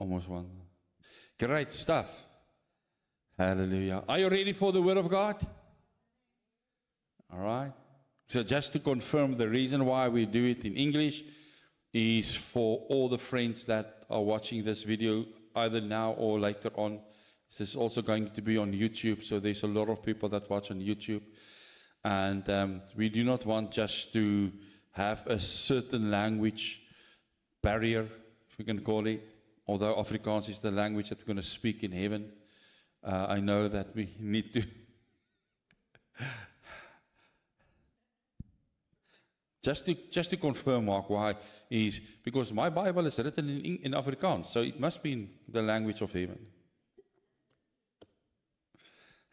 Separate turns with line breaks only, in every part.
Almost one. Great stuff. Hallelujah. Are you ready for the Word of God? All right. So just to confirm, the reason why we do it in English is for all the friends that are watching this video, either now or later on. This is also going to be on YouTube, so there's a lot of people that watch on YouTube. And we do not want just to have a certain language barrier, if we can call it, although Afrikaans is the language that we're going to speak in heaven. I know that we need to just to confirm, Mark, why is because my Bible is written in Afrikaans, so it must be in the language of heaven.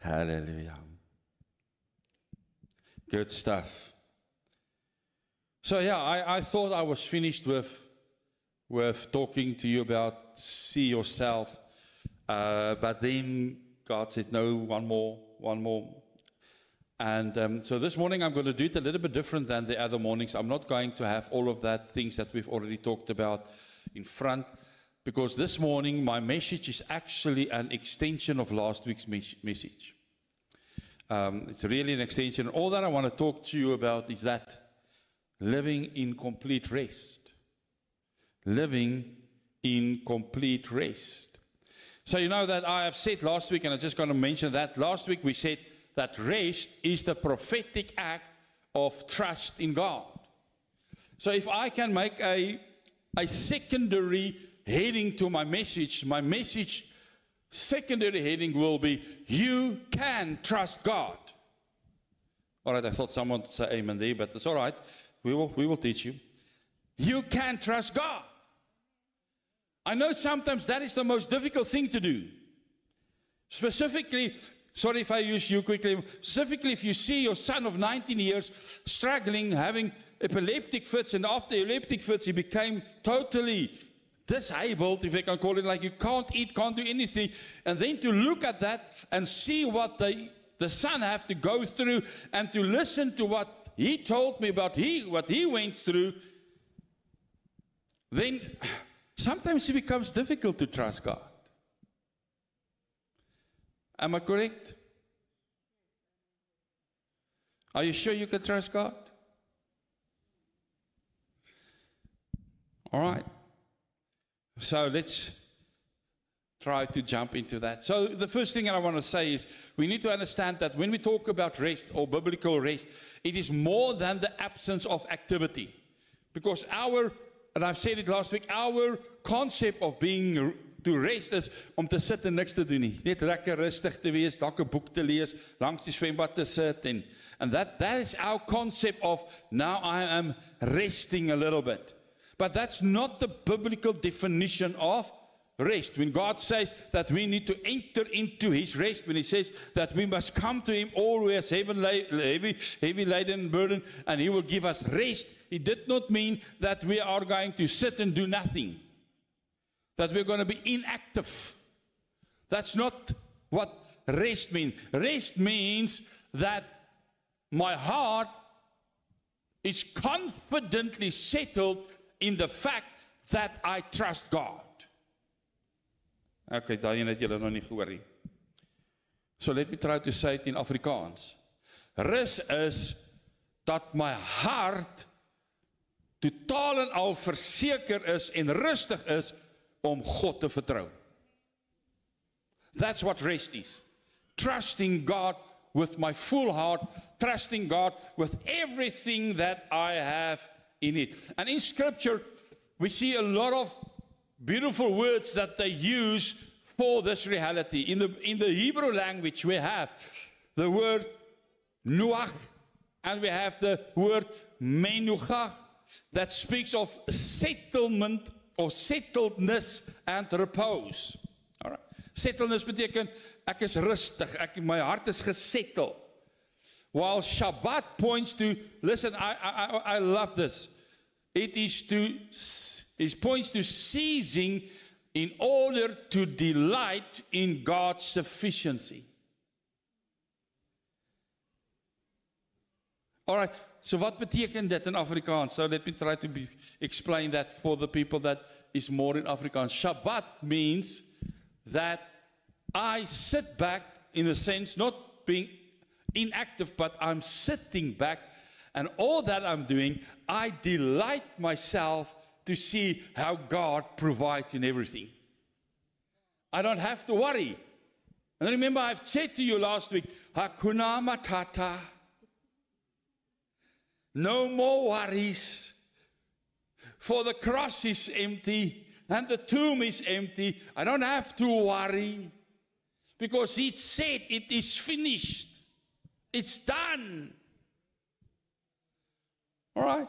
Hallelujah. Good stuff. So yeah, I thought I was finished with talking to you about see yourself, but then God said, no, one more. And so this morning I'm going to do it a little bit different than the other mornings. I'm not going to have all of that things that we've already talked about in front, because this morning my message is actually an extension of last week's message. It's really an extension. All that I want to talk to you about is that living in complete rest. Living in complete rest. So you know that I have said last week, and I'm just going to mention that. Last week we said that rest is the prophetic act of trust in God. So if I can make a secondary heading to my message secondary heading will be, you can trust God. All right, I thought someone would say amen there, but it's all right. We will teach you. You can trust God. I know sometimes that is the most difficult thing to do. Specifically, sorry if I use you quickly, specifically if you see your son of 19 years struggling, having epileptic fits, and after epileptic fits he became totally disabled, if I can call it, like you can't eat, can't do anything, and then to look at that and see what the son have to go through, and to listen to what he told me about what he went through, then sometimes it becomes difficult to trust God. Am I correct? Are you sure you can trust God? All right. So let's try to jump into that. So the first thing I want to say is we need to understand that when we talk about rest or biblical rest, it is more than the absence of activity. Because and I've said it last week, our concept of being to rest is om te sit en niks te doen nie. Net lekker rustig te wees, dalk 'n boek te lees, langs die swembad te sit and that is our concept of now I am resting a little bit. But that's not the biblical definition of rest. When God says that we need to enter into His rest, when He says that we must come to Him always heavy laden and burden, and He will give us rest, it did not mean that we are going to sit and do nothing, that we're going to be inactive. That's not what rest means. Rest means that my heart is confidently settled in the fact that I trust God. Okay, daai het julle nog nie gehoor nie. So let me try to say it in Afrikaans. Rus is dat my hart totaal en al verseker is en rustig is om God te vertrou. That's what rest is. Trusting God with my full heart, trusting God with everything that I have in it. And in Scripture, we see a lot of beautiful words that they use for this reality. In the Hebrew language, we have the word nuach, and we have the word menucha, that speaks of settlement, or settledness and repose. All right. Settledness beteken, ek is rustig, my heart is gesettled. While Shabbat points to, listen, I love this. It points to ceasing in order to delight in God's sufficiency. All right, so wat beteken dit in Afrikaans? So let me try to explain that for the people that is more in Afrikaans. Shabbat means that I sit back, in a sense, not being inactive, but I'm sitting back, and all that I'm doing, I delight myself to see how God provides in everything. I don't have to worry. And remember, I've said to you last week, Hakuna Matata. No more worries. For the cross is empty and the tomb is empty. I don't have to worry. Because He said it is finished. It's done. All right?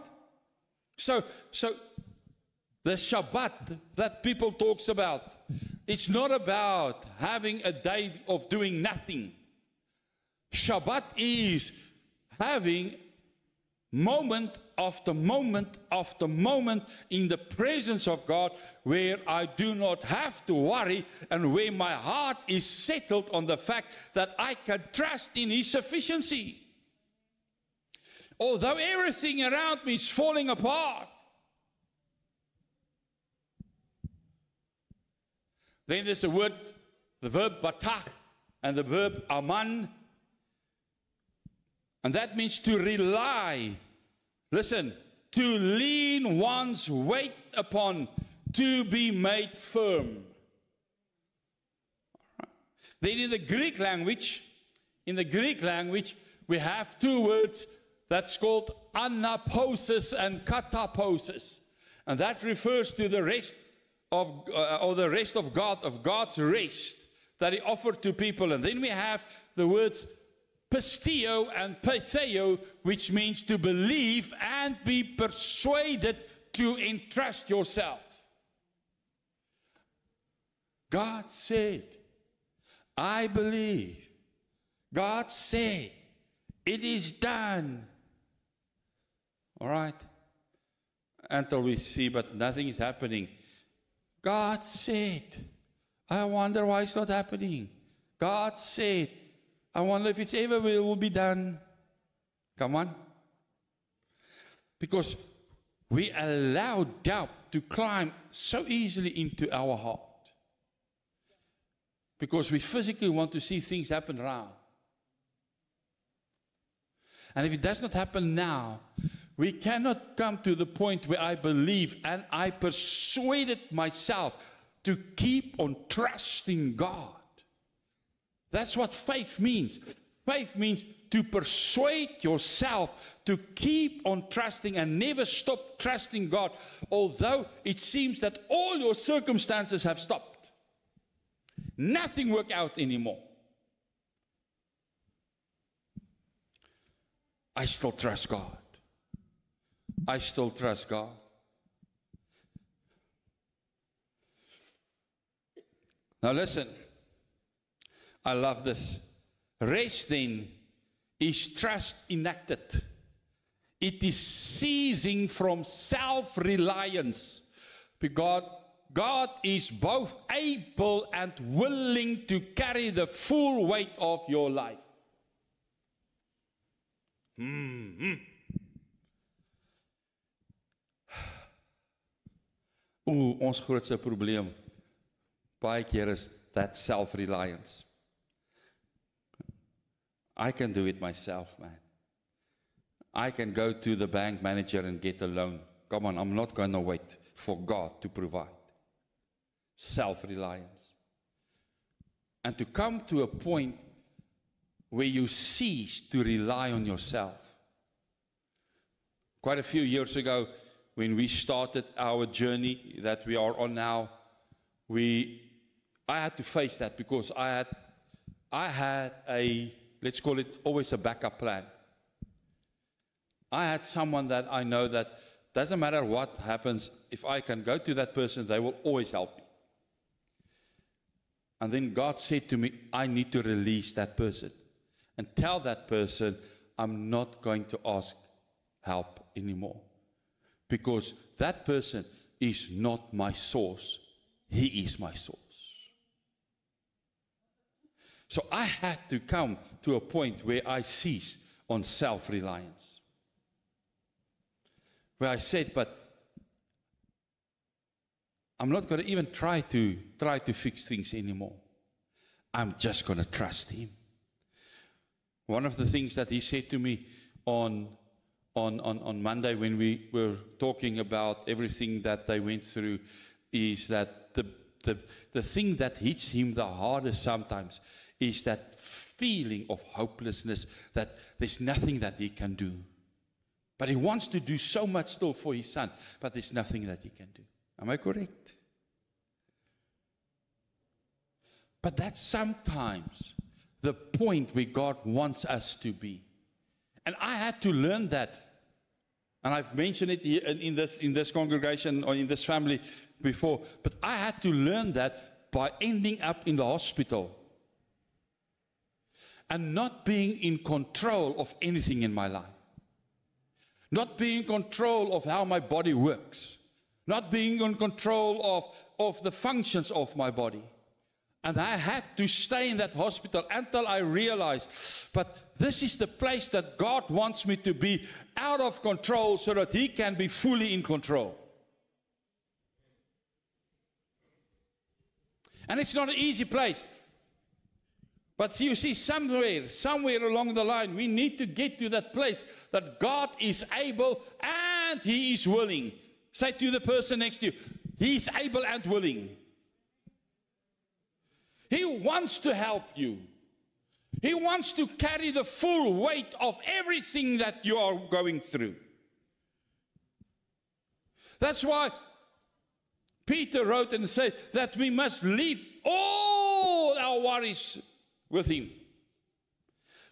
So the Shabbat that people talks about, it's not about having a day of doing nothing. Shabbat is having moment after moment after moment in the presence of God, where I do not have to worry, and where my heart is settled on the fact that I can trust in His sufficiency. Although everything around me is falling apart, then there's the verb batach, and the verb aman. And that means to rely. Listen, to lean one's weight upon, to be made firm. Then in the Greek language, we have two words that's called anaposis and kataposis. And that refers to the rest of, the rest of God, of God's rest that He offered to people. And then we have the words pistio and patheo, which means to believe and be persuaded to entrust yourself. God said, I believe. God said, it is done. All right? Until we see, but nothing is happening. God said, I wonder why it's not happening. God said, I wonder if it's ever will be done. Come on. Because we allow doubt to climb so easily into our heart. Because we physically want to see things happen now. And if it does not happen now, we cannot come to the point where I believe and I persuaded myself to keep on trusting God. That's what faith means. Faith means to persuade yourself to keep on trusting and never stop trusting God, although it seems that all your circumstances have stopped. Nothing works out anymore. I still trust God. I still trust God. Now listen. I love this. Rest then is trust enacted. It is ceasing from self-reliance. Because God is both able and willing to carry the full weight of your life. Ons grootste probleem baie keer is that self-reliance. I can do it myself, man. I can go to the bank manager and get a loan. Come on, I'm not going to wait for God to provide. Self-reliance. And to come to a point where you cease to rely on yourself. Quite a few years ago, when we started our journey that we are on now, I had to face that because I had a, let's call it always a backup plan. I had someone that I know that doesn't matter what happens, if I can go to that person, they will always help me. And then God said to me, I need to release that person and tell that person, I'm not going to ask help anymore. Because that person is not my source. He is my source. So I had to come to a point where I cease on self-reliance. where I said, but I'm not going to even try to fix things anymore. I'm just going to trust him. One of the things that he said to me on Monday when we were talking about everything that they went through is that the thing that hits him the hardest sometimes is that feeling of hopelessness, that there's nothing that he can do. But he wants to do so much still for his son, but there's nothing that he can do. Am I correct? But that's sometimes the point where God wants us to be. And I had to learn that. And I've mentioned it here in this congregation or in this family before. But I had to learn that by ending up in the hospital and not being in control of anything in my life. Not being in control of how my body works. Not being in control of the functions of my body. And I had to stay in that hospital until I realized, but this is the place that God wants me to be, out of control so that He can be fully in control. And it's not an easy place. But you see, somewhere along the line, we need to get to that place that God is able and He is willing. Say to the person next to you, He is able and willing. He wants to help you. He wants to carry the full weight of everything that you are going through. That's why Peter wrote and said that we must leave all our worries with Him.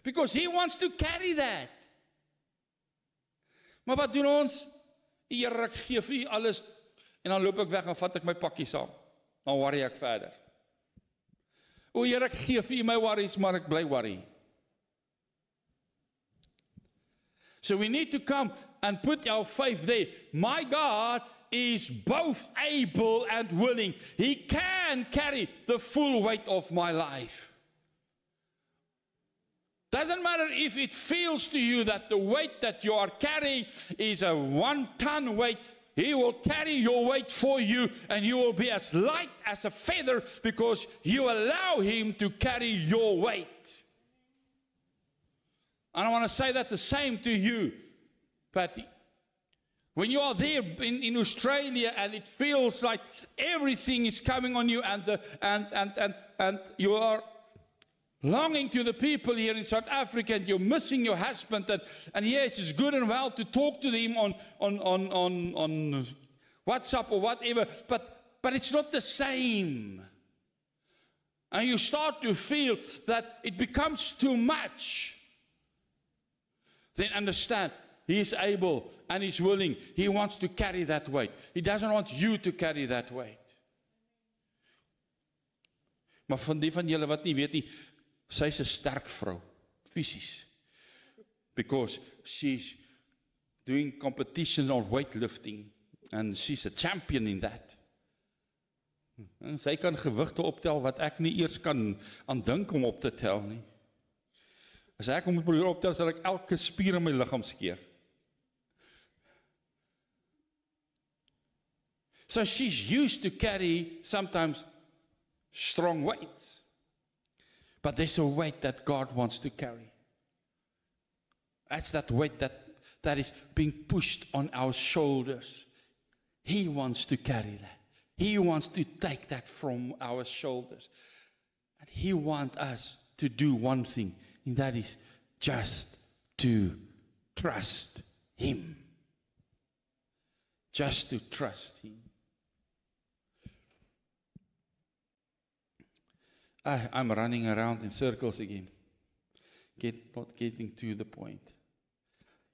Because He wants to carry that. Maar wat doen ons? Here, ek gee vir U alles en dan loop ek weg en vat ek my pakkie saam. Dan worry ek verder. O Here, ek gee vir U my worries, maar ek bly worry. So we need to come and put our faith there. My God is both able and willing. He can carry the full weight of my life. Doesn't matter if it feels to you that the weight that you are carrying is a 1-ton weight. He will carry your weight for you, and you will be as light as a feather because you allow Him to carry your weight. And I want to say that the same to you, Patty. When you are there in Australia and it feels like everything is coming on you and you are longing to the people here in South Africa, and you're missing your husband, and yes, it's good and well to talk to him on WhatsApp or whatever, but it's not the same. And you start to feel that it becomes too much. Then understand, He is able and He's willing. He wants to carry that weight. He doesn't want you to carry that weight. Maar van die van julle wat nie weet nie, sy is 'n sterk vrou, fisies. Because she's doing competition on weightlifting and she's a champion in that. En sy kan gewigte optel wat ek nie eers kan aan dink om op te tel nie. As ek moet probeer optel, sal ek elke spier in my liggaam skeer. So she's used to carry sometimes strong weights. But there's a weight that God wants to carry. That's that weight that is being pushed on our shoulders. He wants to carry that. He wants to take that from our shoulders. And He wants us to do one thing, and that is just to trust Him. Just to trust Him. I'm running around in circles again. Not getting to the point.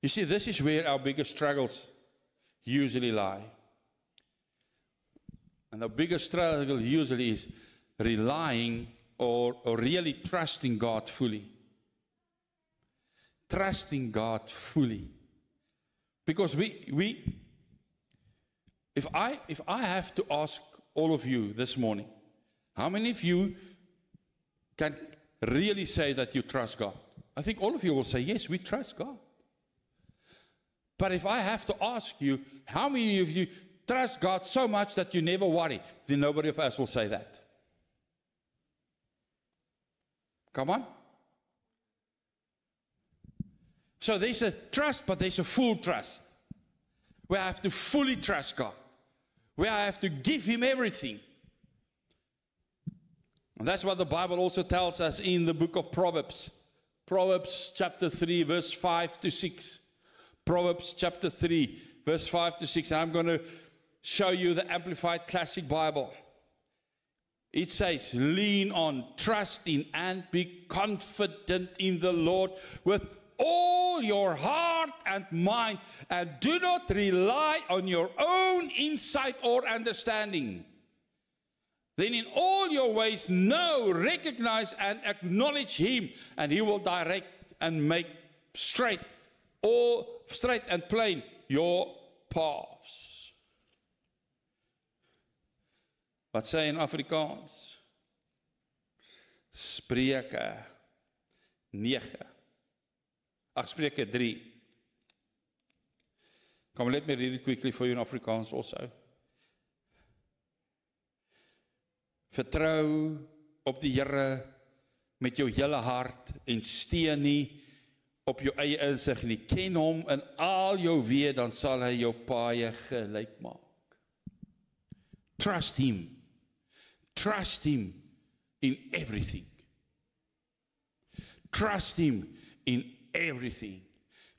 You see, this is where our biggest struggles usually lie. And the biggest struggle usually is relying or really trusting God fully. Trusting God fully. Because if I have to ask all of you this morning, how many of you can really say that you trust God? I think all of you will say, yes, we trust God. But if I have to ask you, how many of you trust God so much that you never worry? Then nobody of us will say that. Come on. So there's a trust, but there's a full trust. Where I have to fully trust God. Where I have to give Him everything. And that's what the Bible also tells us in the book of Proverbs. Proverbs chapter 3, verse 5 to 6. Proverbs chapter 3, verse 5 to 6. And I'm going to show you the Amplified Classic Bible. It says, lean on, trust in, and be confident in the Lord with all your heart and mind, and do not rely on your own insight or understanding. Then in all your ways know, recognize, and acknowledge Him, and He will direct and make straight and plain your paths. Wat sê in Afrikaans? Spreuke 9. Spreuke 3. Come, let me read it quickly for you in Afrikaans also. Vertrou op die Here met jou hele hart en steun nie op jou eie insig nie. Ken Hom in al jou weë, dan sal Hy jou paaie gelyk maak. Trust Him. Trust Him in everything. Trust Him in everything.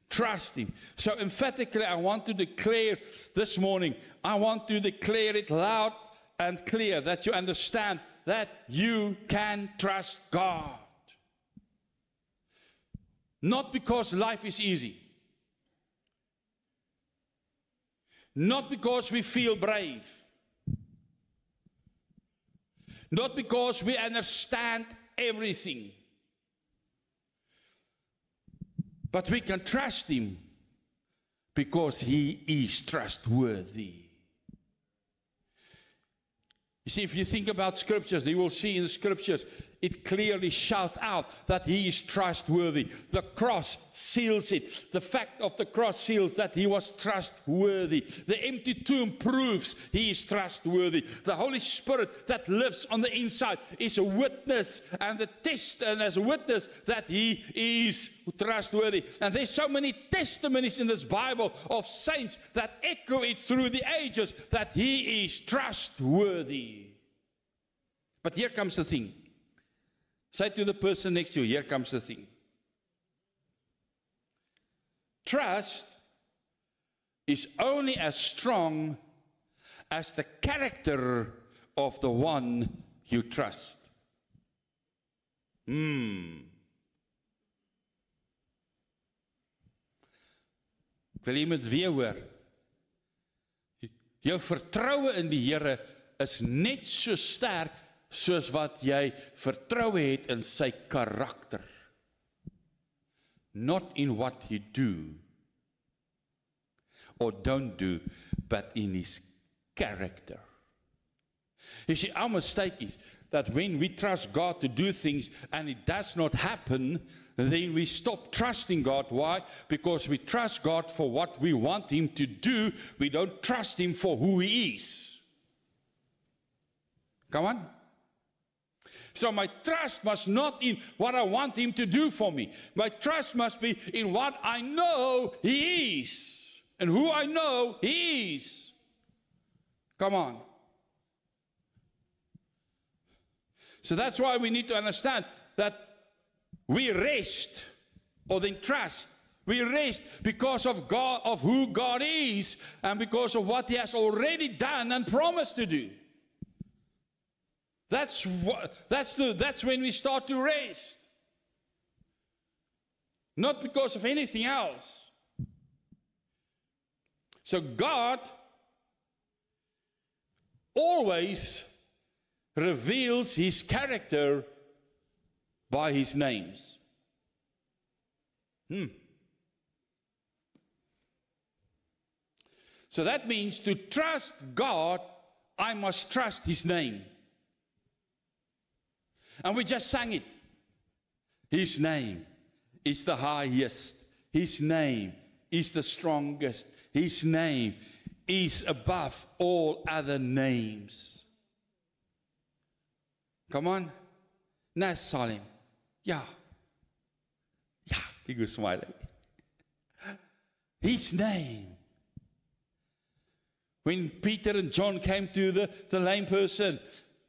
Trust Him. So emphatically, I want to declare this morning, I want to declare it loud and clear that you understand that you can trust God. Not because life is easy. Not because we feel brave. Not because we understand everything. But we can trust Him because He is trustworthy. You see, if you think about scriptures, you will see in the scriptures, it clearly shouts out that He is trustworthy. The cross seals it. The fact of the cross seals that He was trustworthy. The empty tomb proves He is trustworthy. The Holy Spirit that lives on the inside is a witness and the test, and as a witness that He is trustworthy. And there's so many testimonies in this Bible of saints that echo it through the ages that He is trustworthy. But here comes the thing. Say to the person next to you, here comes the thing. Trust is only as strong as the character of the one you trust. Ek wil jy moet weer hoor. Jou vertroue in die Here is net so sterk soos wat jy vertroue het in sy karakter. Not in what He do or don't do, but in His character. You see, our mistake is that when we trust God to do things and it does not happen, then we stop trusting God. Why? Because we trust God for what we want Him to do. We don't trust Him for who He is. Come on. So my trust must not be in what I want Him to do for me. My trust must be in what I know He is. And who I know He is. Come on. So that's why we need to understand that we rest, or then trust. We rest because of God, of who God is, and because of what He has already done and promised to do. That's when we start to rest. Not because of anything else. So God always reveals His character by His names. So that means to trust God, I must trust His name. And we just sang it. His name is the highest. His name is the strongest. His name is above all other names. Come on. Nas Salim. Yeah. Yeah. He goes smiling. His name. When Peter and John came to the lame person,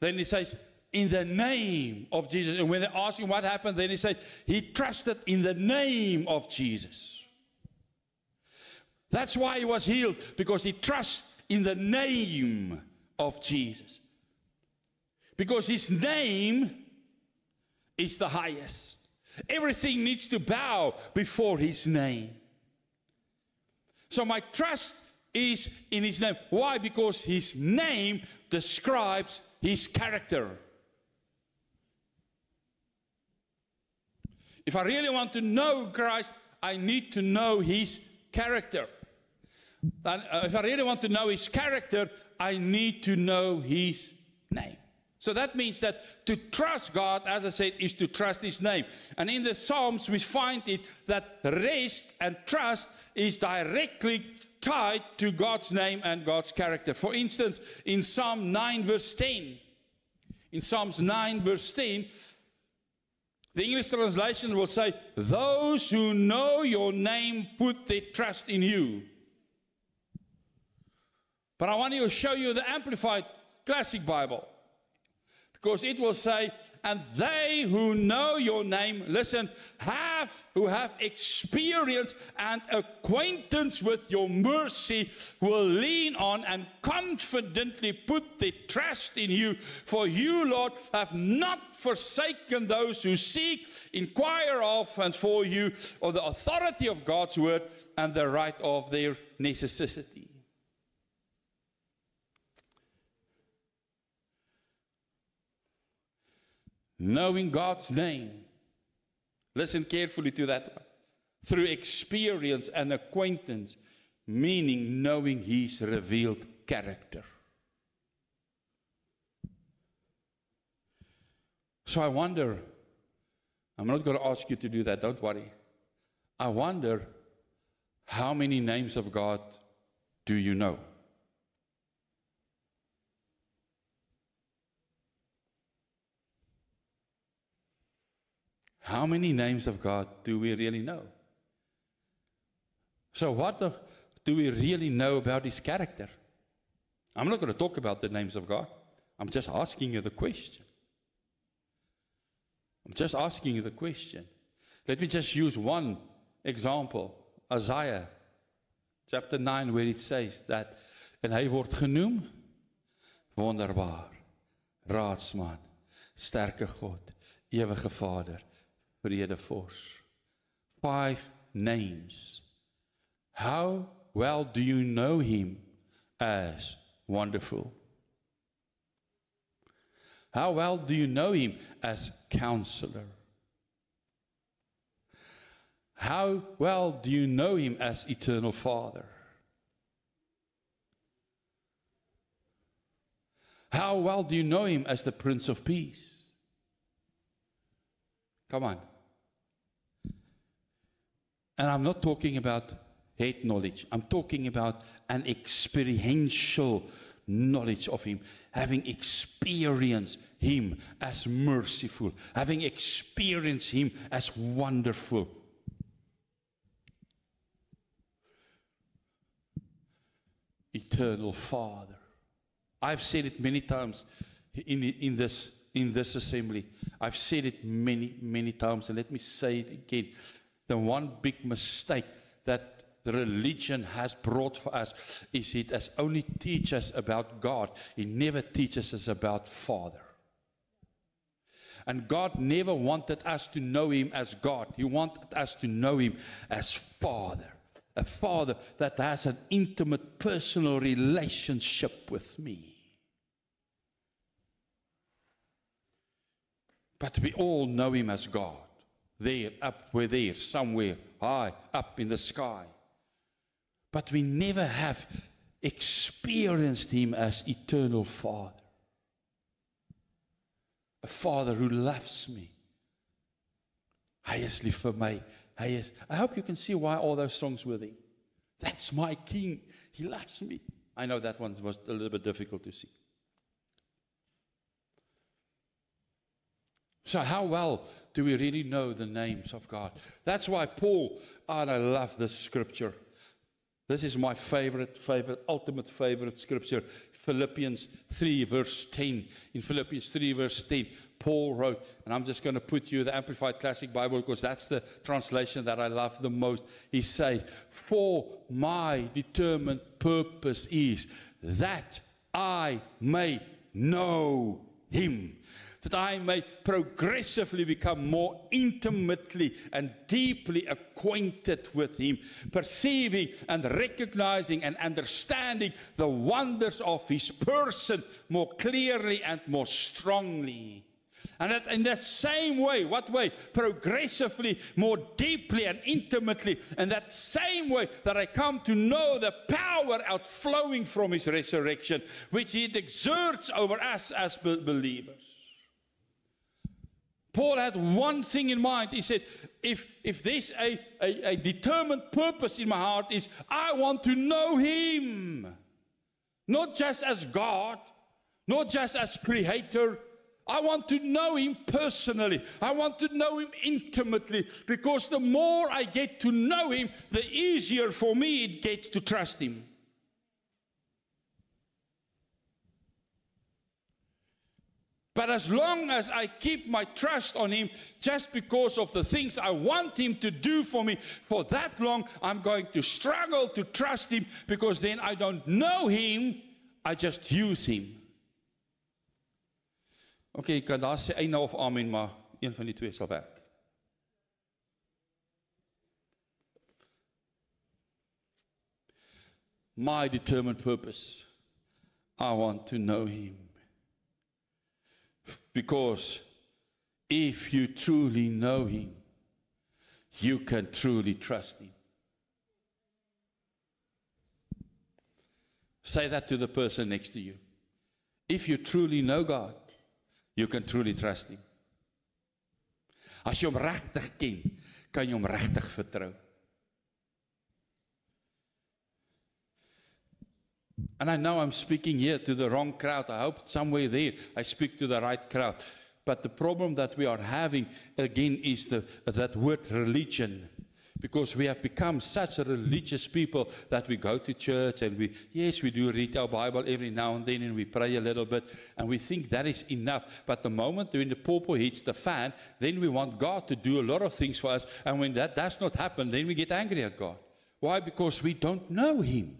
then he says, in the name of Jesus. And when they ask him what happened, then he said, he trusted in the name of Jesus. That's why he was healed, because he trusts in the name of Jesus. Because his name is the highest. Everything needs to bow before his name. So my trust is in his name. Why? Because his name describes his character. If I really want to know Christ, I need to know his character. And if I really want to know his character, I need to know his name. So that means that to trust God, as I said, is to trust his name. And in the Psalms, we find it that rest and trust is directly tied to God's name and God's character. For instance, in Psalm 9 verse 10, in Psalms 9 verse 10, the English translation will say, those who know your name put their trust in you. But I want to show you the Amplified Classic Bible. Because it will say, and they who know your name, listen, who have experience and acquaintance with your mercy, will lean on and confidently put their trust in you. For you, Lord, have not forsaken those who seek, inquire of, and for you, or the authority of God's word and the right of their necessity. Knowing God's name, listen carefully to that one, through experience and acquaintance, meaning knowing his revealed character. So I wonder, I'm not going to ask you to do that, don't worry. I wonder, how many names of God do you know? How many names of God do we really know? So what do we really know about his character? I'm not going to talk about the names of God. I'm just asking you the question. I'm just asking you the question. Let me just use one example. Isaiah chapter 9, where it says that, en hy word genoem, wonderbaar, raadsman, sterke God, ewige Vader, Vredevors. 5 names. How well do you know him as wonderful? How well do you know him as counselor? How well do you know him as eternal Father? How well do you know him as the Prince of Peace? Come on. And I'm not talking about head knowledge. I'm talking about an experiential knowledge of him, having experienced him as merciful, having experienced him as wonderful. Eternal Father. I've said it many times in this assembly. I've said it many times, and let me say it again. The one big mistake that religion has brought for us is it has only teach us about God. It never teaches us about Father. And God never wanted us to know him as God. He wanted us to know him as Father. A Father that has an intimate personal relationship with me. But we all know him as God. There, up, we're there, somewhere, high, up in the sky. But we never have experienced him as eternal Father. A Father who loves me. Hy is lief vir my. I hope you can see why all those songs were there. That's my King. He loves me. I know that one was a little bit difficult to see. So how well do we really know the names of God? That's why Paul, and I love this scripture. This is my ultimate favorite scripture. Philippians 3 verse 10. In Philippians 3 verse 10, Paul wrote, and I'm just going to put you the Amplified Classic Bible because that's the translation that I love the most. He says, for my determined purpose is that I may know him, that I may progressively become more intimately and deeply acquainted with him, perceiving and recognizing and understanding the wonders of his person more clearly and more strongly. And that in that same way, what way? Progressively, more deeply and intimately. And that same way that I come to know the power outflowing from his resurrection, which he exerts over us as believers. Paul had one thing in mind. He said, if there's a determined purpose in my heart is, I want to know him. Not just as God, not just as creator. I want to know him personally. I want to know him intimately, because the more I get to know him, the easier for me it gets to trust him. But as long as I keep my trust on him just because of the things I want him to do for me, for that long I'm going to struggle to trust him, because then I don't know him, I just use him. Okay, kan daar sê eina of amen, maar een van die twee sal werk. My determined purpose, I want to know him. Because if you truly know him, you can truly trust him. Say that to the person next to you. If you truly know God, you can truly trust him. As jy hom regtig ken, kan jy hom regtig vertrou. And I know I'm speaking here to the wrong crowd. I hope somewhere there I speak to the right crowd. But the problem that we are having again is that word religion. Because we have become such a religious people that we go to church and we do read our Bible every now and then, and we pray a little bit, and we think that is enough. But the moment when the popo hits the fan, then we want God to do a lot of things for us, and when that does not happen, then we get angry at God. Why? Because we don't know him.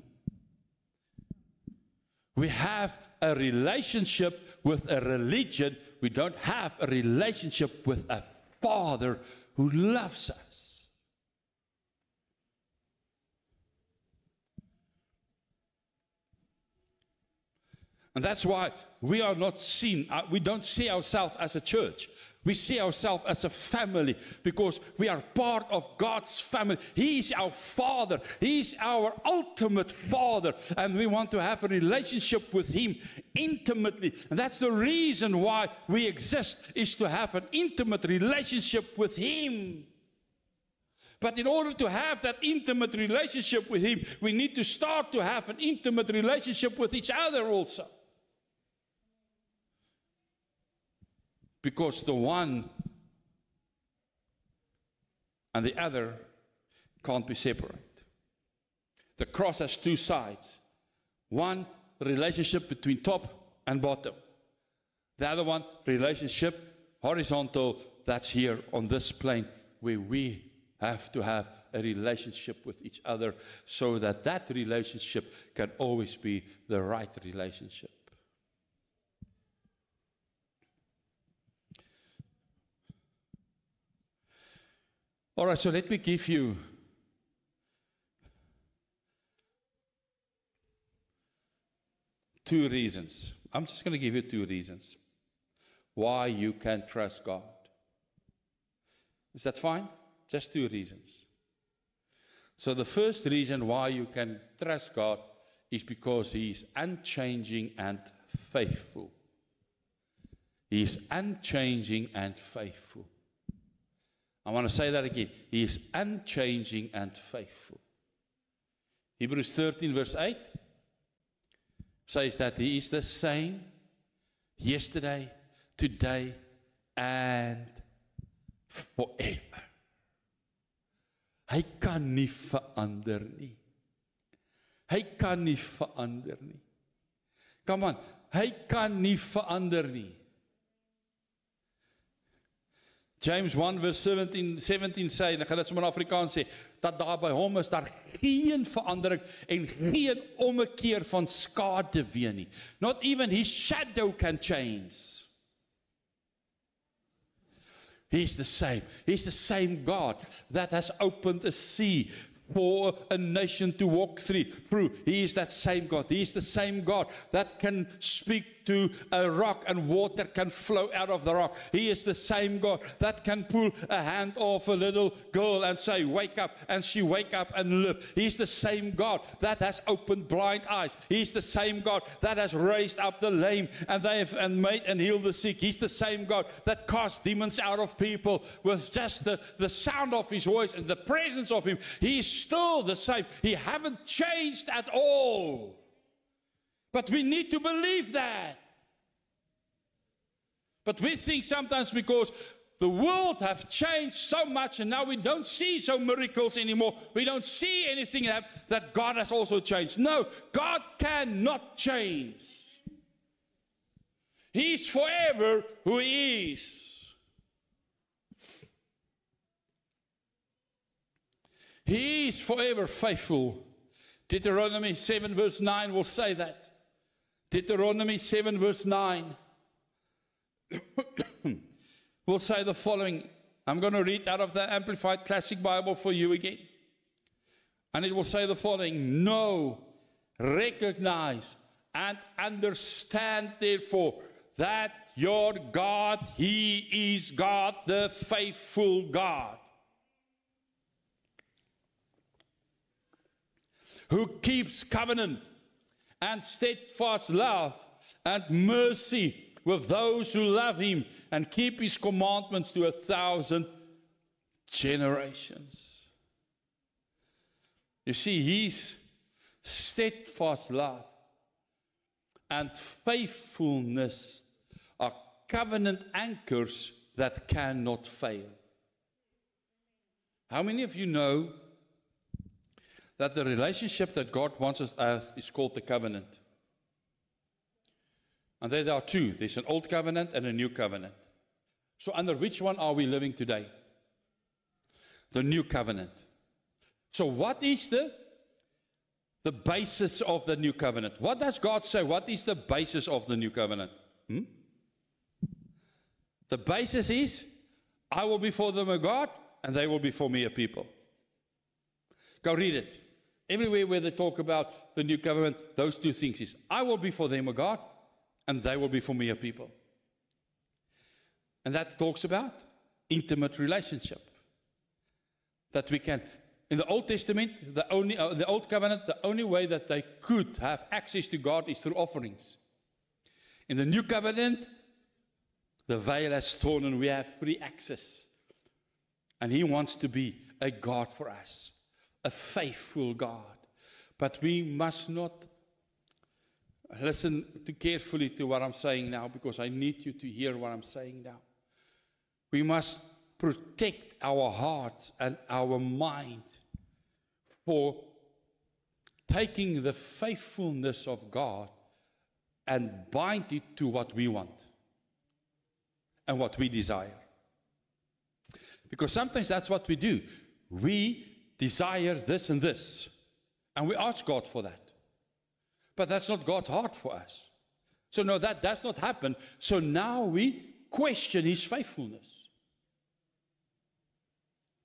We have a relationship with a religion. We don't have a relationship with a Father who loves us. And that's why we are not seen, we don't see ourselves as a church. We see ourselves as a family, because we are part of God's family. He is our Father. He is our ultimate Father. And we want to have a relationship with him intimately. And that's the reason why we exist, is to have an intimate relationship with him. But in order to have that intimate relationship with him, we need to start to have an intimate relationship with each other also. Because the one and the other can't be separate. The cross has two sides. One, relationship between top and bottom. The other one, relationship horizontal, that's here on this plane, where we have to have a relationship with each other, so that that relationship can always be the right relationship. All right, so let me give you two reasons. I'm just going to give you two reasons why you can trust God. Is that fine? Just two reasons. So the first reason why you can trust God is because he is unchanging and faithful. He is unchanging and faithful. I want to say that again. He is unchanging and faithful. Hebrews 13 verse 8 says that He is the same yesterday, today, and forever. Hy kan nie verander nie. Hy kan nie verander nie. Come on, hy kan nie verander nie. James 1 vers 17 sê, en ek gaan dit sommer in Afrikaans sê, dat daar by hom is daar geen verandering en geen ommekeer van skade weer nie. Not even his shadow can change. He's the same. He's the same God that has opened a sea for a nation to walk through. He is that same God. He is the same God that can speak to a rock and water can flow out of the rock. He is the same God that can pull a hand off a little girl and say, wake up, and she wake up and live. He's the same God that has opened blind eyes. He's the same God that has raised up the lame and made and healed the sick. He's the same God that casts demons out of people with just the sound of His voice and the presence of Him. He is still the same. He haven't changed at all. But we need to believe that. But we think sometimes because the world have changed so much and now we don't see so miracles anymore. We don't see anything that God has also changed. No, God cannot change. He's forever who He is. He is forever faithful. Deuteronomy 7 verse 9 will say that. Deuteronomy 7 verse 9 will say the following. I'm going to read out of the Amplified Classic Bible for you again. And it will say the following. Know, recognize, and understand therefore that your God, He is God, the faithful God, who keeps covenant and steadfast love and mercy with those who love Him and keep His commandments to 1,000 generations. You see, His steadfast love and faithfulness are covenant anchors that cannot fail. How many of you know that the relationship that God wants us to have is called the covenant? And there are two. There's an old covenant and a new covenant. So under which one are we living today? The new covenant. So what is the basis of the new covenant? What does God say? What is the basis of the new covenant? The basis is, I will be for them a God, and they will be for me a people. Go read it. Everywhere where they talk about the new covenant, those two things is, I will be for them a God, and they will be for me a people. And that talks about intimate relationship. That we can, in the Old Testament, the Old Covenant, the only way that they could have access to God is through offerings. In the New Covenant, the veil has torn and we have free access. And He wants to be a God for us, a faithful God. But we must not listen too carefully to what I'm saying now, because I need you to hear what I'm saying now. We must protect our hearts and our mind for taking the faithfulness of God and bind it to what we want and what we desire. Because sometimes that's what we do. We desire this and this, and we ask God for that. But that's not God's heart for us. So no, that does not happen. So now we question His faithfulness.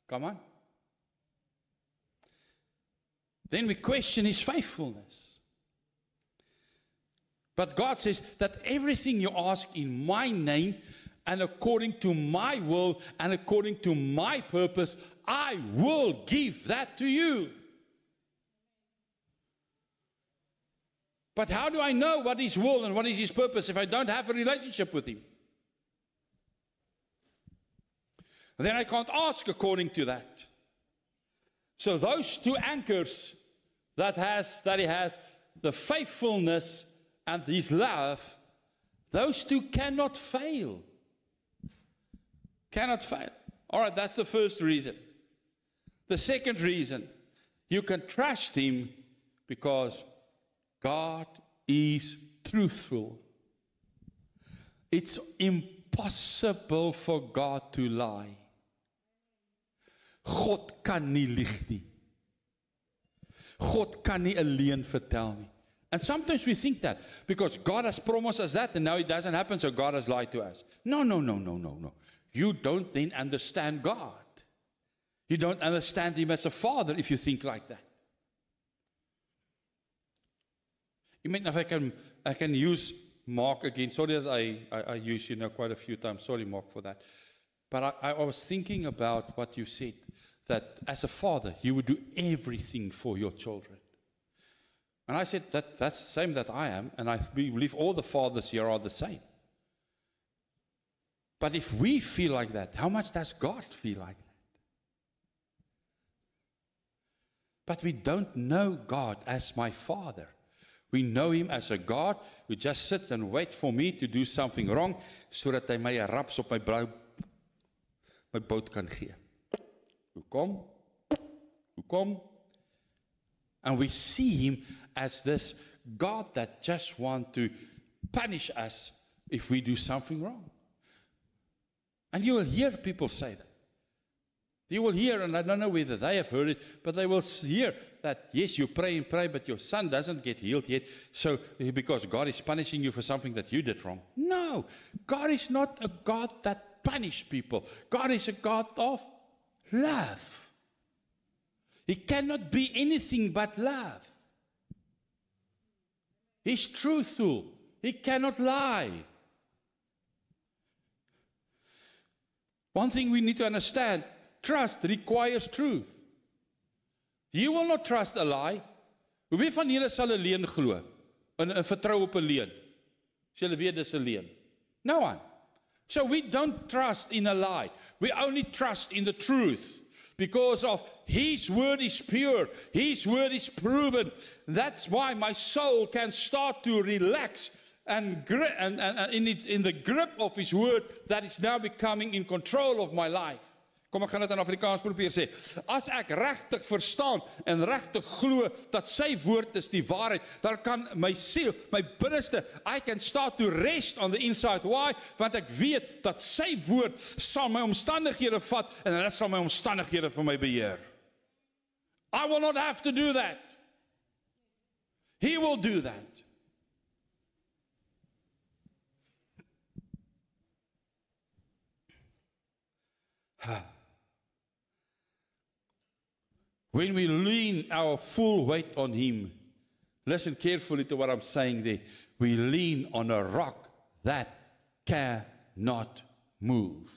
Come on. Then we question His faithfulness. But God says that everything you ask in my name and according to my will and according to my purpose, I will give that to you. But how do I know what His will and what is His purpose if I don't have a relationship with Him? Then I can't ask according to that. So those two anchors that he has, the faithfulness and his love, those two cannot fail. Cannot fail. All right, that's the first reason. The second reason, you can trust him because God is truthful. It's impossible for God to lie. God kan nie lieg nie. God kan nie 'n leuen vertel nie. And sometimes we think that because God has promised us that and now it doesn't happen, so God has lied to us. No. You don't then understand God. You don't understand him as a father if you think like that. You mean if I can use Mark again. Sorry that I use you quite a few times. Sorry, Mark, for that. But I was thinking about what you said, that as a father, you would do everything for your children. And I said, that's the same that I am, and I believe all the fathers here are the same. But if we feel like that, how much does God feel like that? But we don't know God as my Father. We know him as a God who just sits and waits for me to do something wrong, sodat hy my 'n raps op my boot kan gee. Hoekom? And we see him as this God that just wants to punish us if we do something wrong. And you will hear people say that. You will hear, and I don't know whether they have heard it, but they will hear that, yes, you pray and pray, but your son doesn't get healed yet, so because God is punishing you for something that you did wrong. No, God is not a God that punishes people. God is a God of love. He cannot be anything but love. He's truthful. He cannot lie. One thing we need to understand, trust requires truth. You will not trust a lie. Hoeveel van julle sal 'n leuen glo? 'n vertrou op 'n leuen? As julle weet dis 'n leuen. No one. So we don't trust in a lie. We only trust in the truth. Because of his word is pure. His word is proven. That's why my soul can start to relax and in the grip of his word that is now becoming in control of my life. Kom, ek gaan dit in Afrikaans probeer sê. As ek regtig verstaan en regtig glo dat sy woord is die waarheid, dan kan my siel, my binneste, I can start to rest on the inside. Why? Want ek weet dat sy woord sal my omstandighede vat en hulle sal my omstandighede vir my beheer. I will not have to do that. He will do that. When we lean our full weight on him, listen carefully to what I'm saying there. We lean on a rock that cannot move.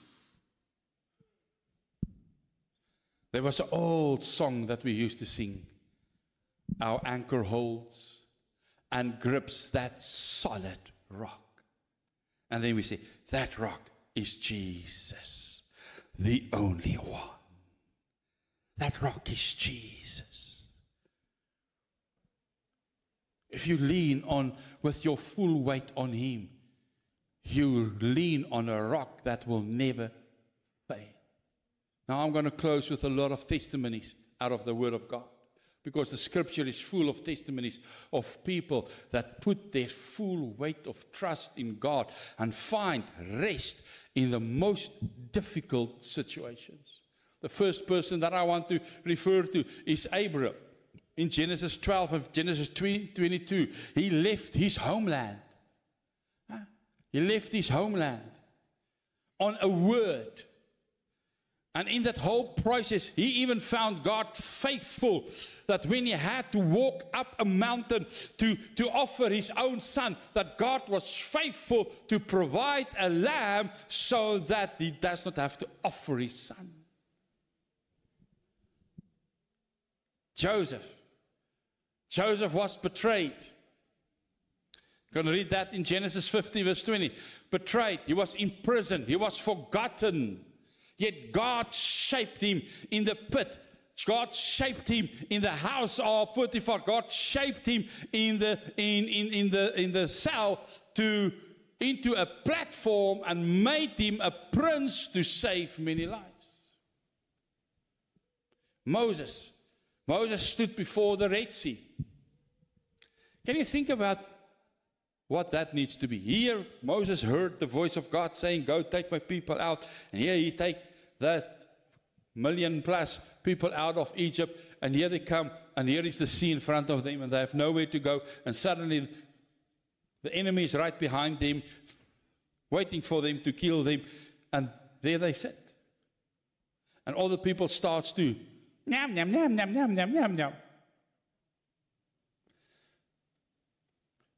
There was an old song that we used to sing. Our anchor holds and grips that solid rock. And then we say, that rock is Jesus, the only one. That rock is Jesus. If you lean on with your full weight on him, you lean on a rock that will never fail. Now I'm going to close with a lot of testimonies out of the Word of God, because the scripture is full of testimonies of people that put their full weight of trust in God and find rest in the most difficult situations. The first person that I want to refer to is Abraham. In Genesis 12 and Genesis 22, he left his homeland. He left his homeland on a word. And in that whole process, he even found God faithful, that when he had to walk up a mountain to offer his own son, that God was faithful to provide a lamb so that he does not have to offer his son. Joseph was betrayed. You can read that in Genesis 50 verse 20. Betrayed, he was imprisoned, he was forgotten. Yet God shaped him in the pit God shaped him in the house of Potiphar. God shaped him in the cell into a platform and made him a prince to save many lives. Moses stood before the Red Sea. Can you think about what that needs to be? Here, Moses heard the voice of God saying, go take my people out. And here he take that 1,000,000+ people out of Egypt. And here they come, and here is the sea in front of them, and they have nowhere to go. And suddenly, the enemy is right behind them, waiting for them to kill them. And there they sit. And all the people starts to, nyam, nyam, nyam, nyam, nyam, nyam, nyam, nyam.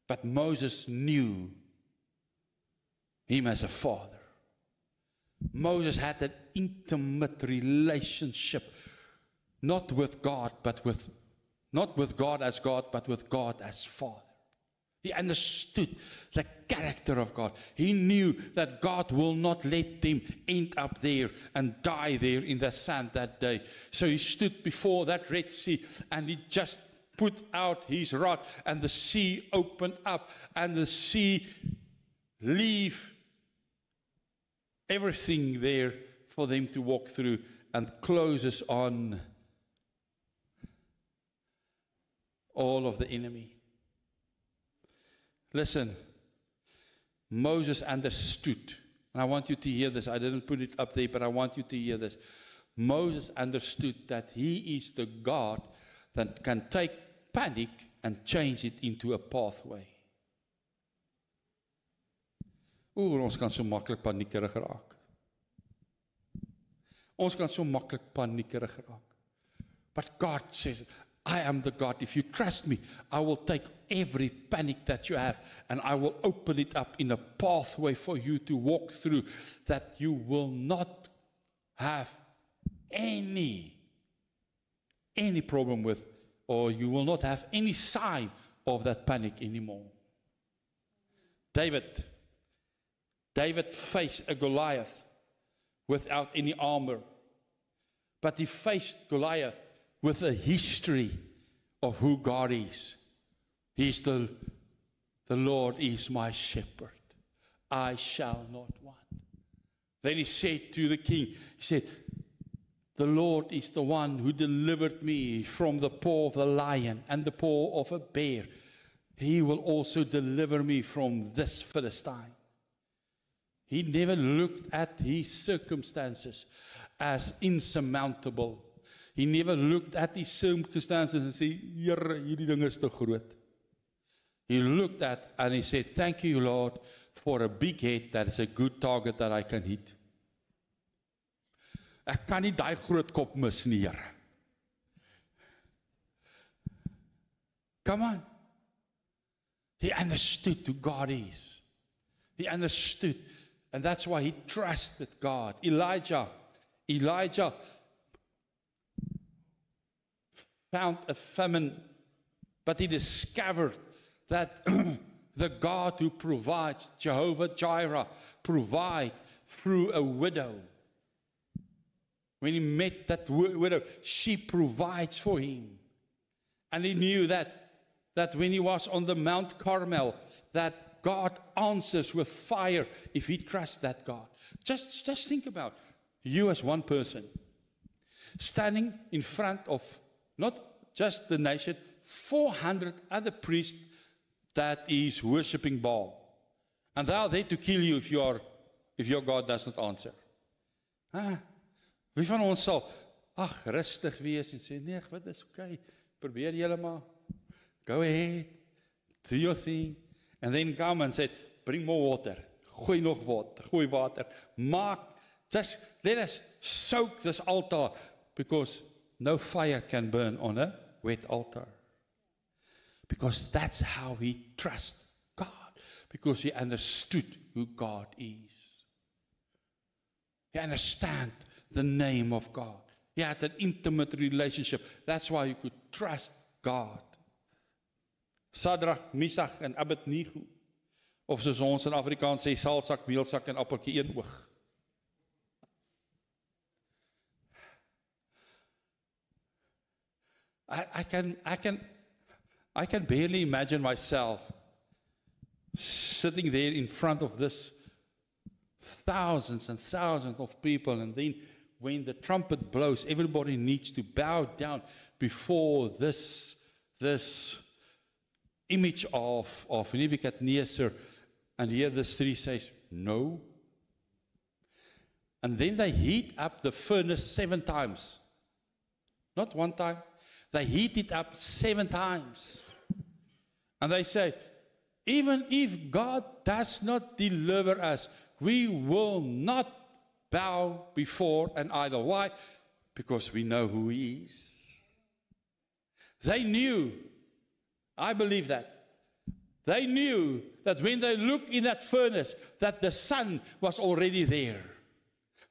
But Moses knew him as a father. Moses had an intimate relationship, not with God as God, but with God as Father. He understood the character of God. He knew that God will not let them end up there and die there in the sand that day. So he stood before that Red Sea, and he just put out his rod, and the sea opened up, and the sea leave everything there for them to walk through, and closes on all of the enemy. Listen, Moses understood, and I want you to hear this. I didn't put it up there, but I want you to hear this. Moses understood that he is the God that can take panic and change it into a pathway. Ons kan so maklik paniekerig raak. Ons kan so maklik paniekerig raak. But God says, I am the God. If you trust me, I will take every panic that you have and I will open it up in a pathway for you to walk through, that you will not have any problem with, or you will not have any sign of that panic anymore. David faced a Goliath without any armor, but he faced Goliath with a history of who God is. He's the Lord is my shepherd. I shall not want. Then he said to the king, he said, the Lord is the one who delivered me from the paw of the lion and the paw of a bear. He will also deliver me from this Philistine. He never looked at his circumstances as insurmountable. He never looked at his circumstances and said, Here, hierdie ding is te groot. He looked at and he said, thank you, Lord, for a big head that is a good target that I can hit. Ek kan nie daai groot kop mis nie, Here. Come on. He understood who God is. He understood. And that's why he trusted God. Elijah found a famine, but he discovered that the God who provides, Jehovah Jireh, provides through a widow. When he met that widow, she provides for him. And he knew that when he was on the Mount Carmel, that God answers with fire if he trusts that God. Just think about you as one person, standing in front of not just the nation, 400 other priests that is worshiping Baal. And they are there to kill you if your God does not answer. Wie van ons sal rustig wees en sê, nee, wat is okay, probeer julle maar, go ahead, do your thing, and then come and say, bring more water, gooi nog water, just let us soak this altar, because no fire can burn on a wet altar. Because that's how he trusts God, because he understood who God is. He understands the name of God. He had an intimate relationship. That's why you could trust God. Sadrach, Mesach en Abednego, of soos ons in Afrikaans sê, saalsak, meelsak en appeltjie een oog. I can barely imagine myself sitting there in front of this thousands and thousands of people, and then when the trumpet blows, everybody needs to bow down before this image of Nebuchadnezzar, and here the three says, no. And then they heat up the furnace 7 times. Not one time. They heat it up 7 times. And they say, even if God does not deliver us, we will not bow before an idol. Why? Because we know who He is. They knew, I believe that. They knew that when they looked in that furnace, that the Son was already there.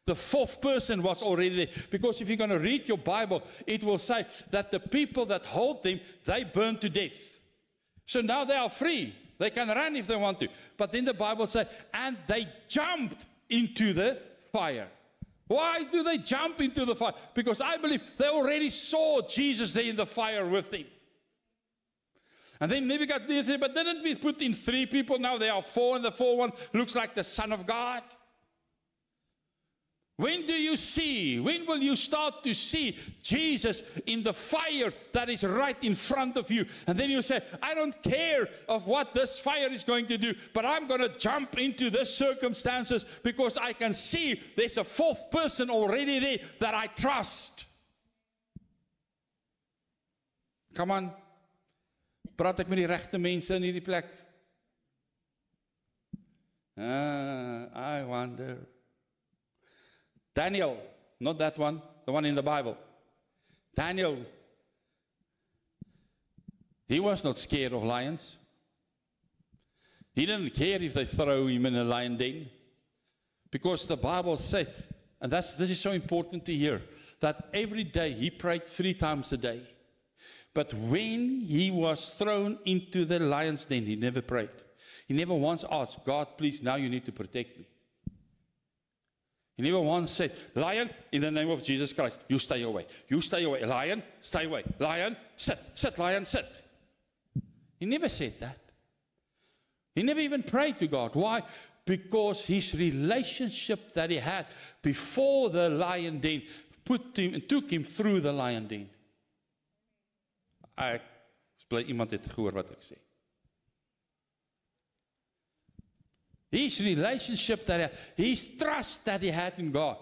The 4th person was already there. Because if you're going to read your Bible, it will say that the people that hold them, they burn to death. So now they are free. They can run if they want to. But then the Bible says, and they jumped into the fire. Why do they jump into the fire? Because I believe they already saw Jesus there in the fire with them. And then Nebuchadnezzar said, but didn't we put in 3 people? Now there are 4, and the 4th one looks like the Son of God. When will you start to see Jesus in the fire that is right in front of you? And then you say, I don't care of what this fire is going to do, but I'm going to jump into this circumstances because I can see there's a 4th person already there that I trust. Come on. Praat ek met die regte mense in hierdie plek? I wonder. Daniel, not that one, the one in the Bible. Daniel, he was not scared of lions. He didn't care if they throw him in a lion den. Because the Bible said, and this is so important to hear, that every day he prayed 3 times a day. But when he was thrown into the lion's den, he never prayed. He never once asked, God, please, now you need to protect me. He never once said, lion, in the name of Jesus Christ, you stay away. You stay away. Lion, stay away. Lion, sit. Sit, lion, sit. He never said that. He never even prayed to God. Why? Because his relationship that he had before the lion den took him through the lion den. Ek bly iemand het gehoor wat ek sê. His relationship that he had, his trust that he had in God.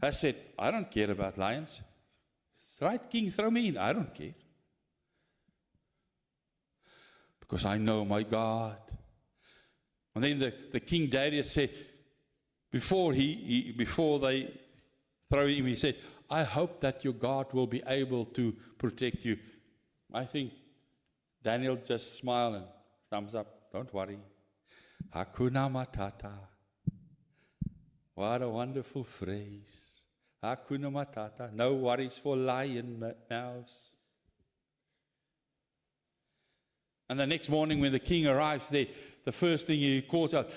I said, I don't care about lions. It's right, King, throw me in. I don't care. Because I know my God. And then the King Darius said, before they throw him, he said, I hope that your God will be able to protect you. I think Daniel just smiled and thumbs up. Don't worry. Hakuna Matata. What a wonderful phrase. Hakuna Matata. No worries for lion mouths. And the next morning when the king arrives there, the first thing he calls out,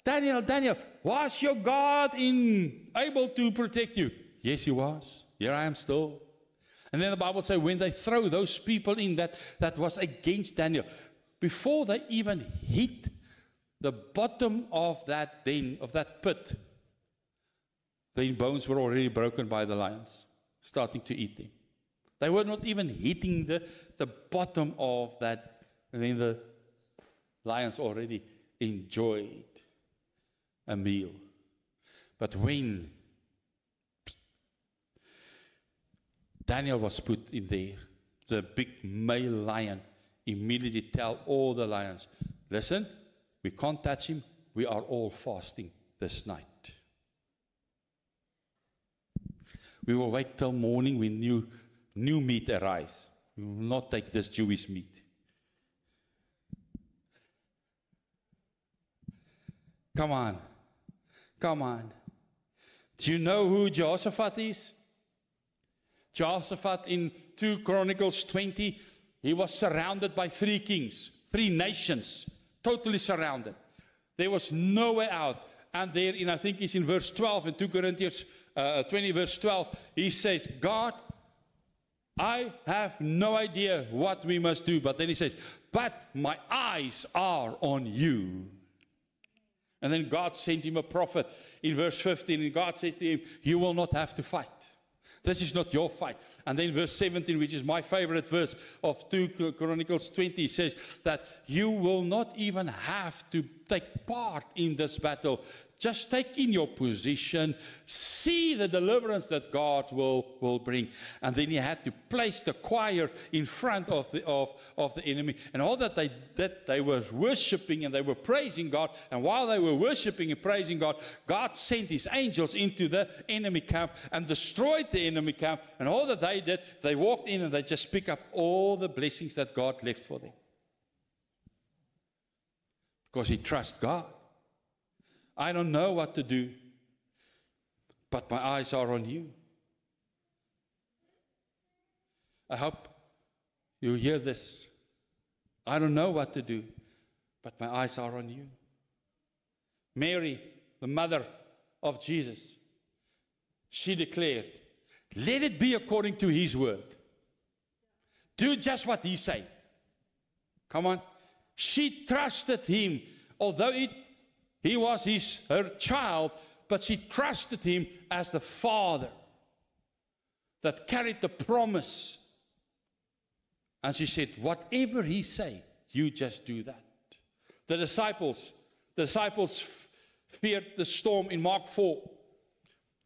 Daniel, was your God able to protect you? Yes, he was. Here I am still. And then the Bible says when they throw those people in that was against Daniel, before they even hit the bottom of that den, of that pit, the bones were already broken by the lions, starting to eat them. They were not even hitting the bottom of that, and then the lions already enjoyed a meal. But when Daniel was put in there, the big male lion immediately tell all the lions, listen, we can't touch him. We are all fasting this night. We will wait till morning when new meat arrives. We will not take this Jewish meat. Come on. Come on. Do you know who Jehoshaphat is? Jehoshaphat in 2 Chronicles 20, he was surrounded by 3 kings, 3 nations, totally surrounded. There was no way out. And there, I think it's in verse 12, in 2 Corinthians 20, verse 12, he says, God, I have no idea what we must do. But then he says, but my eyes are on you. And then God sent him a prophet in verse 15. And God said to him, you will not have to fight. This is not your fight. And then verse 17, which is my favorite verse of 2 Chronicles 20, says that you will not even have to take part in this battle. Just take in your position, see the deliverance that God will bring. And then he had to place the choir in front of the enemy. And all that they did, they were worshiping and they were praising God. And while they were worshiping and praising God, God sent his angels into the enemy camp and destroyed the enemy camp. And all that they did, they walked in and they just picked up all the blessings that God left for them. Because he trusts God. I don't know what to do, but my eyes are on you. I hope you hear this. I don't know what to do, but my eyes are on you. Mary, the mother of Jesus, she declared, let it be according to his word. Do just what he said. Come on. She trusted him, although he was her child, but she trusted him as the father that carried the promise. And she said, whatever he say, you just do that. The disciples feared the storm in Mark 4.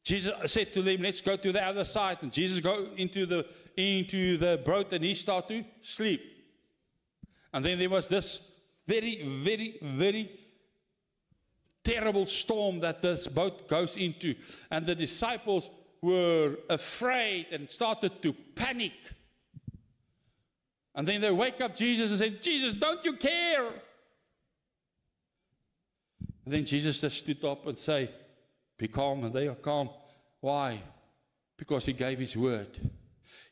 Jesus said to them, let's go to the other side. And Jesus go into the boat and he started to sleep. And then there was this very, very, very terrible storm that this boat goes into. And the disciples were afraid and started to panic. And then they wake up Jesus and say, Jesus, don't you care? And then Jesus just stood up and say, be calm. And they are calm. Why? Because he gave his word.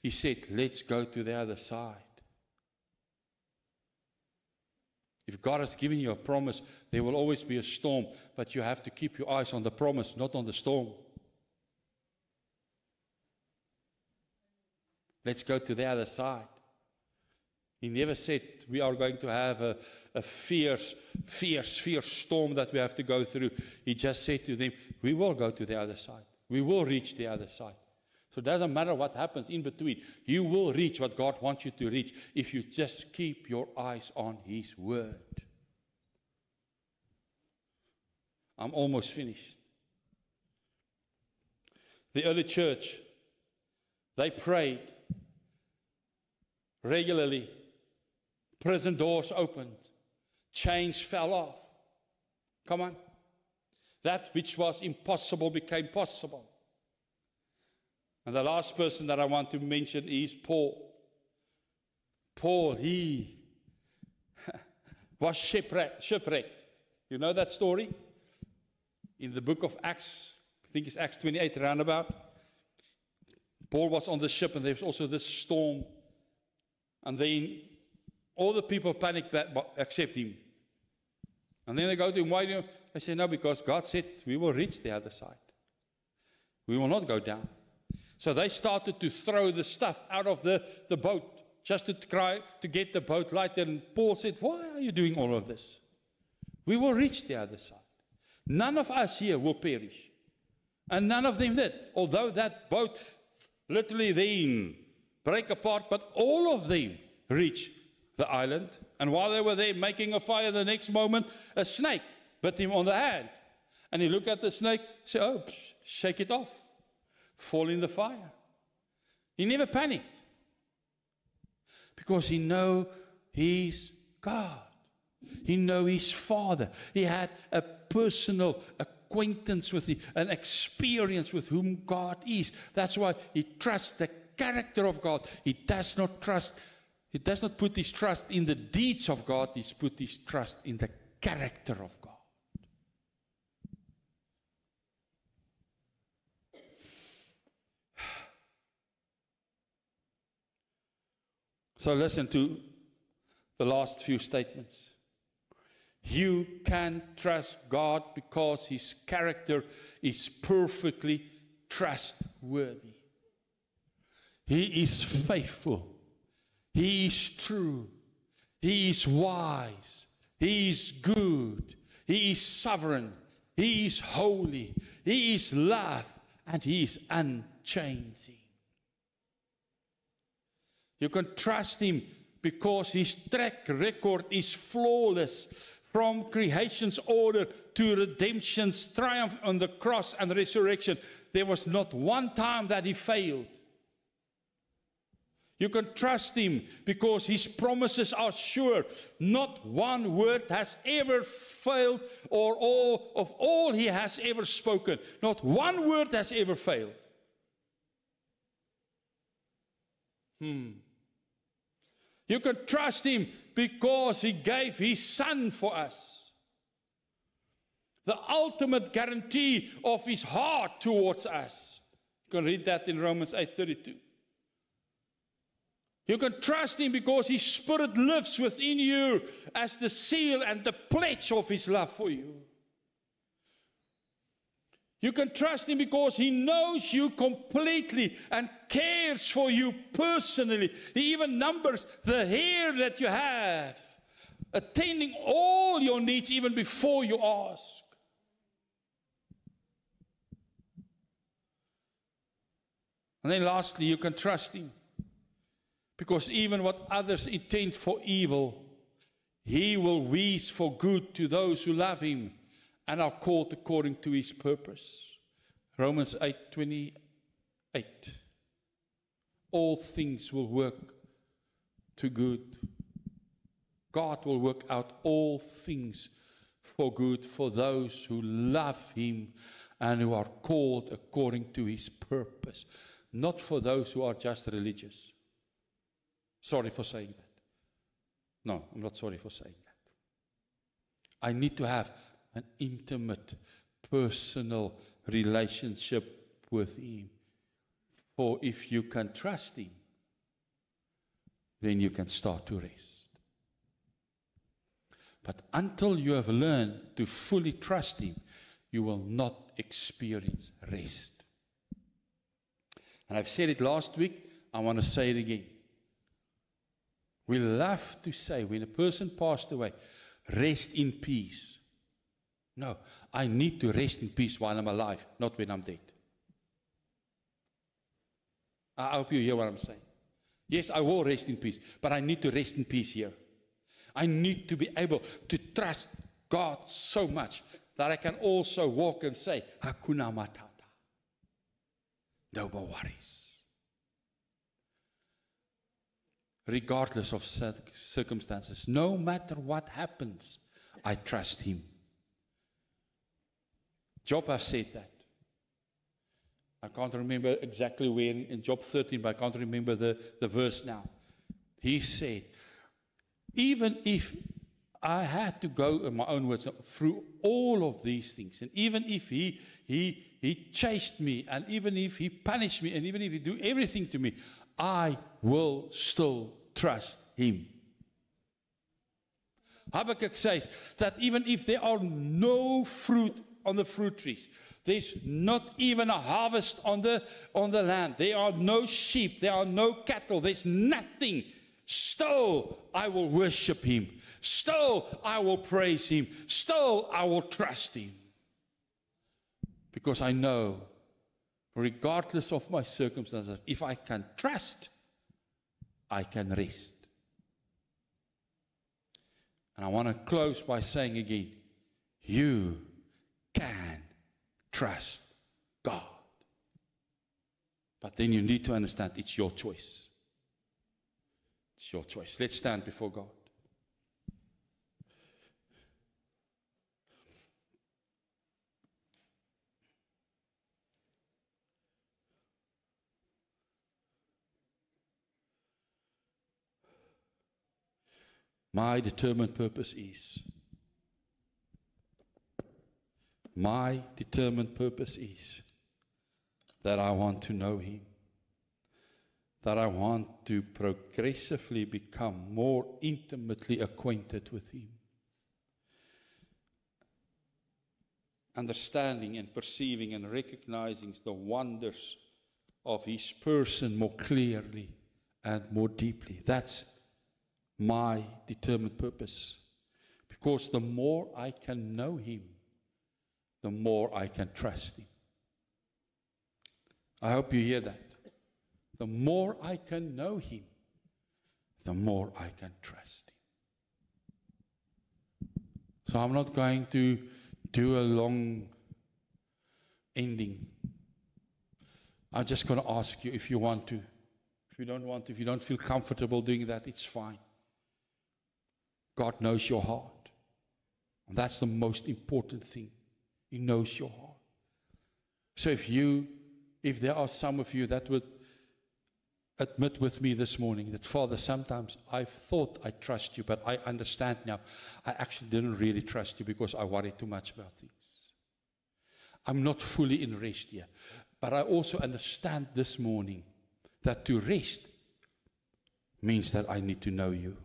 He said, let's go to the other side. If God has given you a promise, there will always be a storm, but you have to keep your eyes on the promise, not on the storm. Let's go to the other side. He never said we are going to have a fierce storm that we have to go through. He just said to them, we will go to the other side. We will reach the other side. So it doesn't matter what happens in between. You will reach what God wants you to reach if you just keep your eyes on his word. I'm almost finished. The early church, they prayed regularly. Prison doors opened. Chains fell off. Come on. That which was impossible became possible. And the last person that I want to mention is Paul. Paul, he was shipwrecked. You know that story? In the book of Acts, I think it's Acts 28, roundabout. Paul was on the ship and there's also this storm. And then all the people panicked except him. And then they go to him, why do you? I say, no, because God said we will reach the other side. We will not go down. So they started to throw the stuff out of the boat just to try to get the boat lighter. And Paul said, why are you doing all of this? We will reach the other side. None of us here will perish. And none of them did. Although that boat literally then break apart, but all of them reached the island. And while they were there making a fire, the next moment, a snake bit him on the hand. And he looked at the snake, said, oh, shake it off. Fall in the fire. He never panicked. Because he know he's God. He know his Father. He had a personal acquaintance with him, an experience with whom God is. That's why he trusts the character of God. He does not put his trust in the deeds of God. He's put his trust in the character of God. So listen to the last few statements. You can trust God because his character is perfectly trustworthy. He is faithful. He is true. He is wise. He is good. He is sovereign. He is holy. He is love. And He is unchanging. You can trust Him because His track record is flawless. From creation's order to redemption's triumph on the cross and resurrection, there was not one time that He failed. You can trust Him because His promises are sure. Not one word has ever failed, or all He has ever spoken. Not one word has ever failed. You can trust Him because He gave His Son for us. The ultimate guarantee of His heart towards us. You can read that in Romans 8:32. You can trust Him because His Spirit lives within you as the seal and the pledge of His love for you. You can trust Him because He knows you completely and cares for you personally. He even numbers the hair that you have, attending all your needs even before you ask. And then lastly, you can trust Him because even what others intend for evil, He will weave for good to those who love Him and are called according to His purpose. Romans 8:28. All things will work to good. God will work out all things for good for those who love Him and who are called according to His purpose. Not for those who are just religious. Sorry for saying that. No, I'm not sorry for saying that. I need to have an intimate, personal relationship with Him. For if you can trust Him, then you can start to rest. But until you have learned to fully trust Him, you will not experience rest. And I've said it last week, I want to say it again. We love to say, when a person passed away, rest in peace. No, I need to rest in peace while I'm alive, not when I'm dead. I hope you hear what I'm saying. Yes, I will rest in peace, but I need to rest in peace here. I need to be able to trust God so much that I can also walk and say, Hakuna Matata. No more worries. Regardless of circumstances, no matter what happens, I trust Him. Job has said that. I can't remember exactly where in Job 13, but I can't remember the verse now. He said, even if I had to go, in my own words, through all of these things, and even if he chased me, and even if He punished me, and even if He do everything to me, I will still trust Him. Habakkuk says that even if there are no fruit on the fruit trees, there's not even a harvest on the land, there are no sheep, there are no cattle, there's nothing, still I will worship Him, still I will praise Him, still I will trust Him. Because I know, regardless of my circumstances, if I can trust, I can rest. And I want to close by saying again, you can trust God. But then you need to understand it's your choice. It's your choice. Let's stand before God. My determined purpose is that I want to know Him, that I want to progressively become more intimately acquainted with Him, understanding and perceiving and recognizing the wonders of His person more clearly and more deeply. That's my determined purpose. Because the more I can know Him, the more I can trust Him. I hope you hear that. The more I can know Him, the more I can trust Him. So I'm not going to do a long ending. I'm just going to ask you if you want to. If you don't want to, if you don't feel comfortable doing that, it's fine. God knows your heart. And that's the most important thing. He knows your heart. So if there are some of you that would admit with me this morning that, Father, sometimes I thought I trust you, but I understand now I actually didn't really trust you because I worried too much about things. I'm not fully in rest here. But I also understand this morning that to rest means that I need to know you.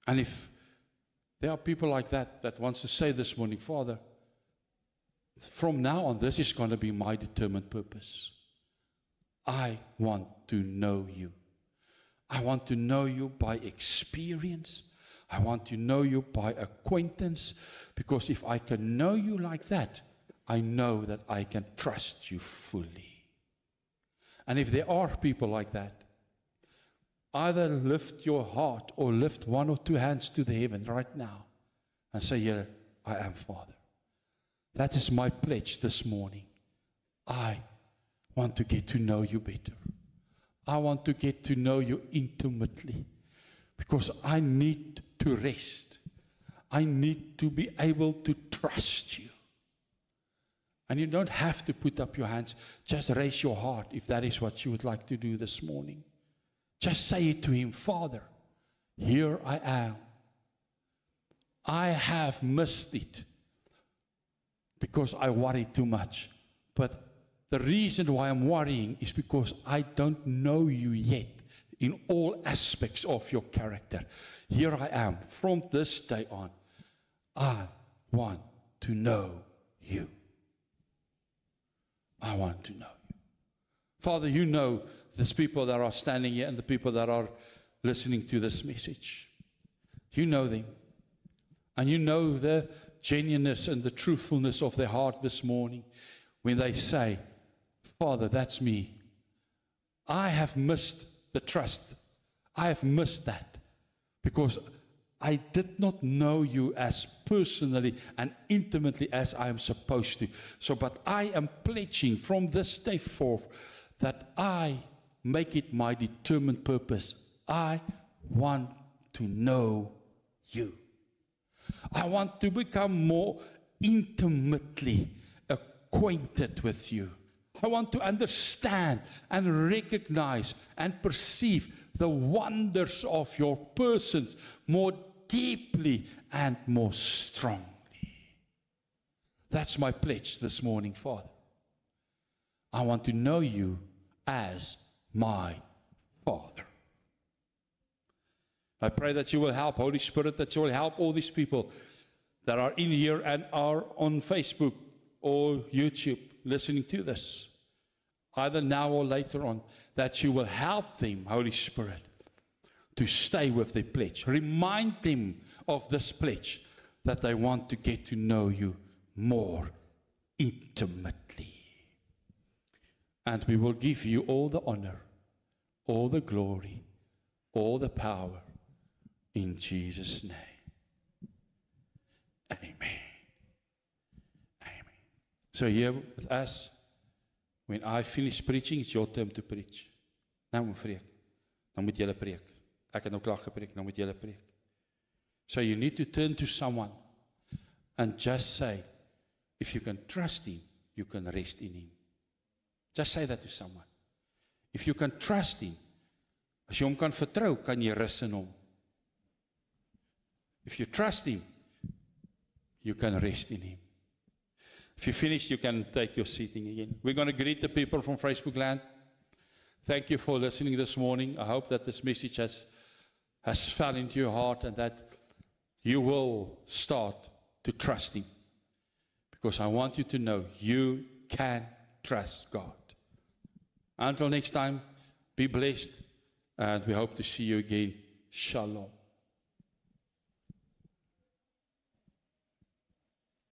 And if there are people like that wants to say this morning, Father, from now on, this is going to be my determined purpose. I want to know you. I want to know you by experience. I want to know you by acquaintance. Because if I can know you like that, I know that I can trust you fully. And if there are people like that, either lift your heart or lift one or two hands to the heaven right now and say, here I am, Father. That is my pledge this morning. I want to get to know you better. I want to get to know you intimately because I need to rest. I need to be able to trust you. And you don't have to put up your hands. Just raise your heart if that is what you would like to do this morning. Just say it to Him, Father, here I am. I have missed it because I worry too much. But the reason why I'm worrying is because I don't know you yet in all aspects of your character. Here I am. From this day on, I want to know you. I want to know you. Father, you know these people that are standing here and the people that are listening to this message. You know them. And you know the genuineness and the truthfulness of their heart this morning when they say, Father, that's me. I have missed the trust. I have missed that because I did not know you as personally and intimately as I am supposed to. So, but I am pledging from this day forth that I make it my determined purpose. I want to know you. I want to become more intimately acquainted with you. I want to understand and recognize and perceive the wonders of your persons more deeply and more strongly. That's my pledge this morning, Father. I want to know you as my Father. I pray that you will help, Holy Spirit, that you will help all these people that are in here and are on Facebook or YouTube listening to this, either now or later on, that you will help them, Holy Spirit, to stay with their pledge. Remind them of this pledge, that they want to get to know you more intimately. And we will give you all the honor, all the glory, all the power, in Jesus' name. Amen. Amen. So here with us, when I finish preaching, it's your turn to preach. Nou moet preek. Dan moet julle preek. Ek het nou klaar gepreek, nou moet julle preek. So you need to turn to someone and just say, if you can trust him, you can rest in him. Just say that to someone. If you can trust him, as jy hom kan vertrou, kan jy rus in hom. If you trust him, you can rest in him. If you finish, you can take your seating again. We're going to greet the people from Facebook land. Thank you for listening this morning. I hope that this message has fell into your heart and that you will start to trust him. because I want you to know you can trust God. Until next time, be blessed, and we hope to see you again. Shalom.